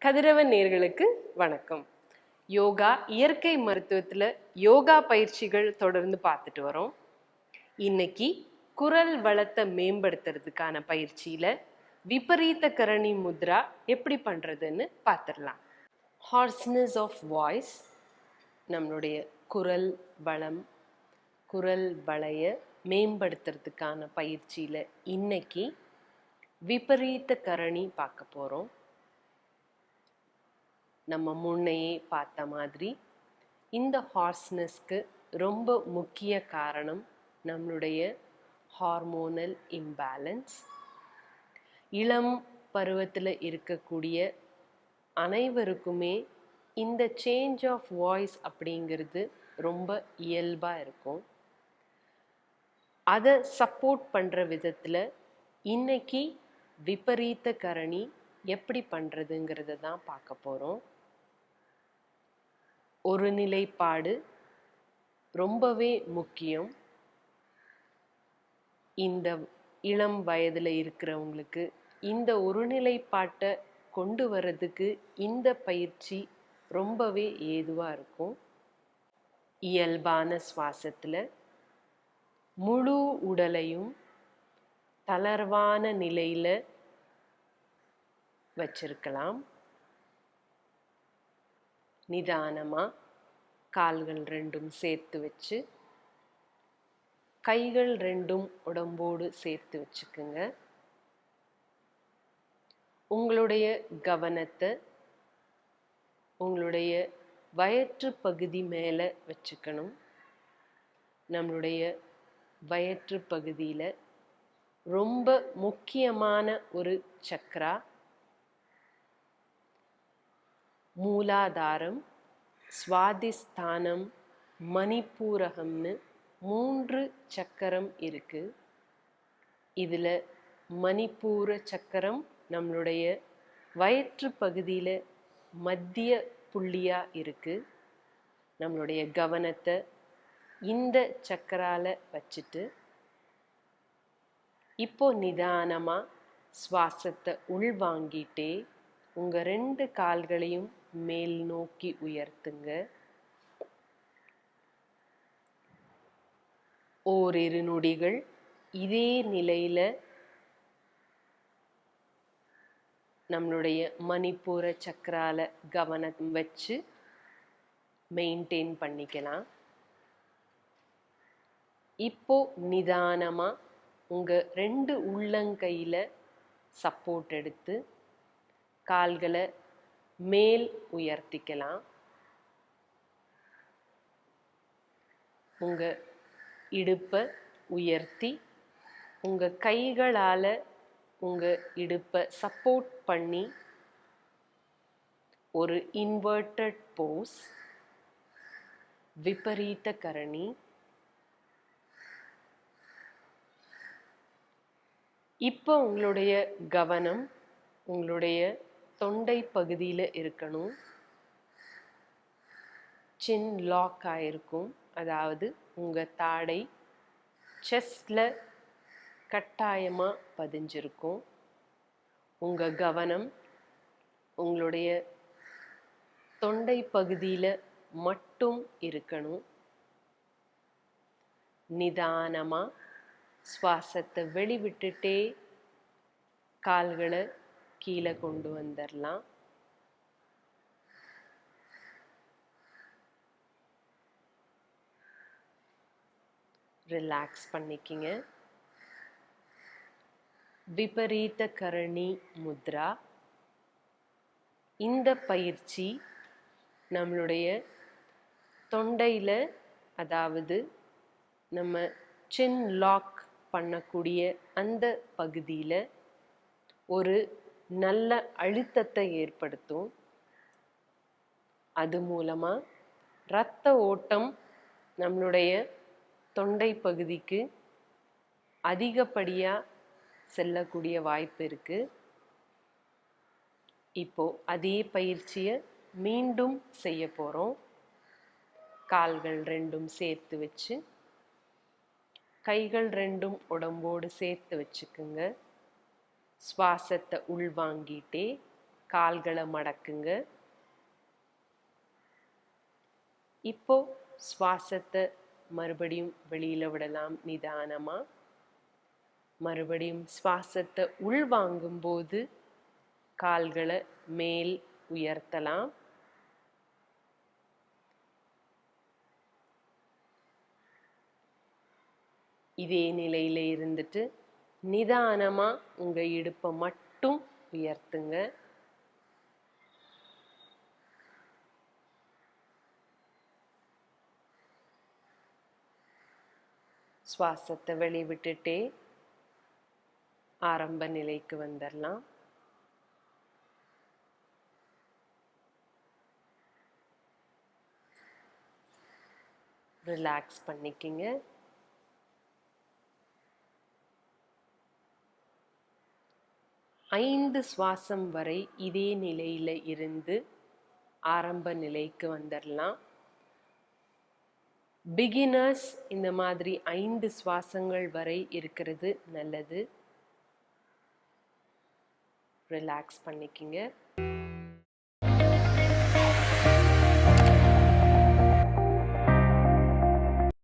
கதிரவன் நேர்களுக்கு வணக்கம். யோகா இயற்கை மருத்துவத்தில் யோகா பயிற்சிகள் தொடர்ந்து பார்த்துட்டு வரோம். இன்னைக்கு குரல் வளத்தை மேம்படுத்துறதுக்கான பயிற்சியில விபரீத கரணி முத்ரா எப்படி பண்றதுன்னு பார்த்துடலாம். ஹார்ஸ்னஸ் ஆஃப் வாய்ஸ், நம்மளுடைய குரல் வளம், குரல் வளைய மேம்படுத்துறதுக்கான பயிற்சியில இன்னைக்கு விபரீத கரணி பார்க்க போறோம். நம்ம முன்னையே பார்த்த மாதிரி இந்த ஹார்ஸ்னஸ்க்கு ரொம்ப முக்கிய காரணம் நம்மளுடைய ஹார்மோனல் இம்பேலன்ஸ். இளம் பருவத்தில் இருக்கக்கூடிய அனைவருக்குமே இந்த சேஞ்ச் ஆஃப் வாய்ஸ் அப்படிங்கிறது ரொம்ப இயல்பாக இருக்கும். அதை சப்போர்ட் பண்ணுற விதத்தில் இன்னைக்கு விபரீத கரணி எப்படி பண்ணுறதுங்கிறத தான் பார்க்க போகிறோம். ஒரு நிலைப்பாடு ரொம்பவே முக்கியம். இந்த இளம் வயதில் இருக்கிறவங்களுக்கு இந்த ஒருநிலைப்பாட்டை கொண்டு வர்றதுக்கு இந்த பயிற்சி ரொம்பவே ஏதுவாக இருக்கும். இயல்பான சுவாசத்தில் முழு உடலையும் தளர்வான நிலையில் வச்சிருக்கலாம். நிதானமாக கால்கள் ரெண்டும் சேர்த்து வச்சு கைகள் ரெண்டும் உடம்போடு சேர்த்து வச்சுக்குங்க. உங்களுடைய கவனத்தை உங்களுடைய வயிற்று பகுதி மேலே வச்சுக்கணும். நம்மளுடைய வயிற்று பகுதியில் ரொம்ப முக்கியமான ஒரு சக்ரா, மூலாதாரம், சுவாதிஸ்தானம், மணிப்பூரகம்னு 3 சக்கரம் இருக்கு. இதில் மணிப்பூர சக்கரம் நம்மளுடைய வயிற்று பகுதியில் மத்திய புள்ளியாக இருக்கு. நம்மளுடைய கவனத்தை இந்த சக்கரால வச்சுட்டு இப்போ நிதானமாக சுவாசத்தை உள்வாங்கிட்டே உங்கள் 2 கால்களையும் மேல் நோக்கி உயர்த்துங்க. ஓரிரு நொடிகள் இதே நிலையில் நம்மளுடைய மணிப்பூர சக்கரால கவனம் வச்சு மெயின்டைன் பண்ணிக்கலாம். இப்போ நிதானமாக உங்கள் 2 உள்ளங்கையில் சப்போர்ட் எடுத்து கால்களை மேல் உயர்த்திக்கலாம். உங்கள் இடுப்பை உயர்த்தி உங்கள் கைகளால் உங்கள் இடுப்பை சப்போர்ட் பண்ணி ஒரு இன்வெர்டட் போஸ், விபரீத கரணி. இப்போ உங்களுடைய கவனம் உங்களுடைய தொண்டை பகுதியில் இருக்கணும். சின் லாக் ஆகிருக்கும், அதாவது உங்கள் தாடை செஸ்டில் கட்டாயமாக பதிஞ்சிருக்கும். உங்கள் கவனம் உங்களுடைய தொண்டை பகுதியில் மட்டும் இருக்கணும். நிதானமாக சுவாசத்தை வெளிவிட்டுட்டே கால்களை கீழே கொண்டு வந்துடலாம். ரிலாக்ஸ் பண்ணிக்கிங்க. விபரீத கரணி முத்ரா. இந்த பயிற்சி நம்மளுடைய தொண்டையில், அதாவது நம்ம சின் லாக் பண்ணக்கூடிய அந்த பகுதியில் ஒரு நல்ல அழுத்தத்தை ஏற்படுத்தும். அது மூலமாக இரத்த ஓட்டம் நம்மளுடைய தொண்டை பகுதிக்கு அதிகப்படியாக செல்லக்கூடிய வாய்ப்பு இருக்குது. இப்போ அதே பயிற்சியை மீண்டும் செய்ய போகிறோம். கால்கள் ரெண்டும் சேர்த்து வச்சு கைகள் ரெண்டும் உடம்போடு சேர்த்து வச்சுக்குங்க. சுவாசத்தை உள்வாங்கிட்டே கால்களை மடக்குங்க. இப்போ சுவாசத்தை மறுபடியும் வெளியில விடலாம் நிதானமா. மறுபடியும் சுவாசத்தை உள்வாங்கும் போது கால்களை மேல் உயர்த்தலாம். இதே நிலையில இருந்துட்டு நிதானமா உங்க இடுப்பை மட்டும் உயர்த்துங்க. சுவாசத்தை வெளிவிட்டுட்டே ஆரம்ப நிலைக்கு வந்துடலாம். ரிலாக்ஸ் பண்ணிக்கிங்க. ஐந்து சுவாசம் வரை இதே நிலையில இருந்து ஆரம்ப நிலைக்கு வந்துடலாம். பிகினர்ஸ் இந்த மாதிரி 5 சுவாசங்கள் வரை இருக்கிறது நல்லது. ரிலாக்ஸ் பண்ணிக்கிங்க.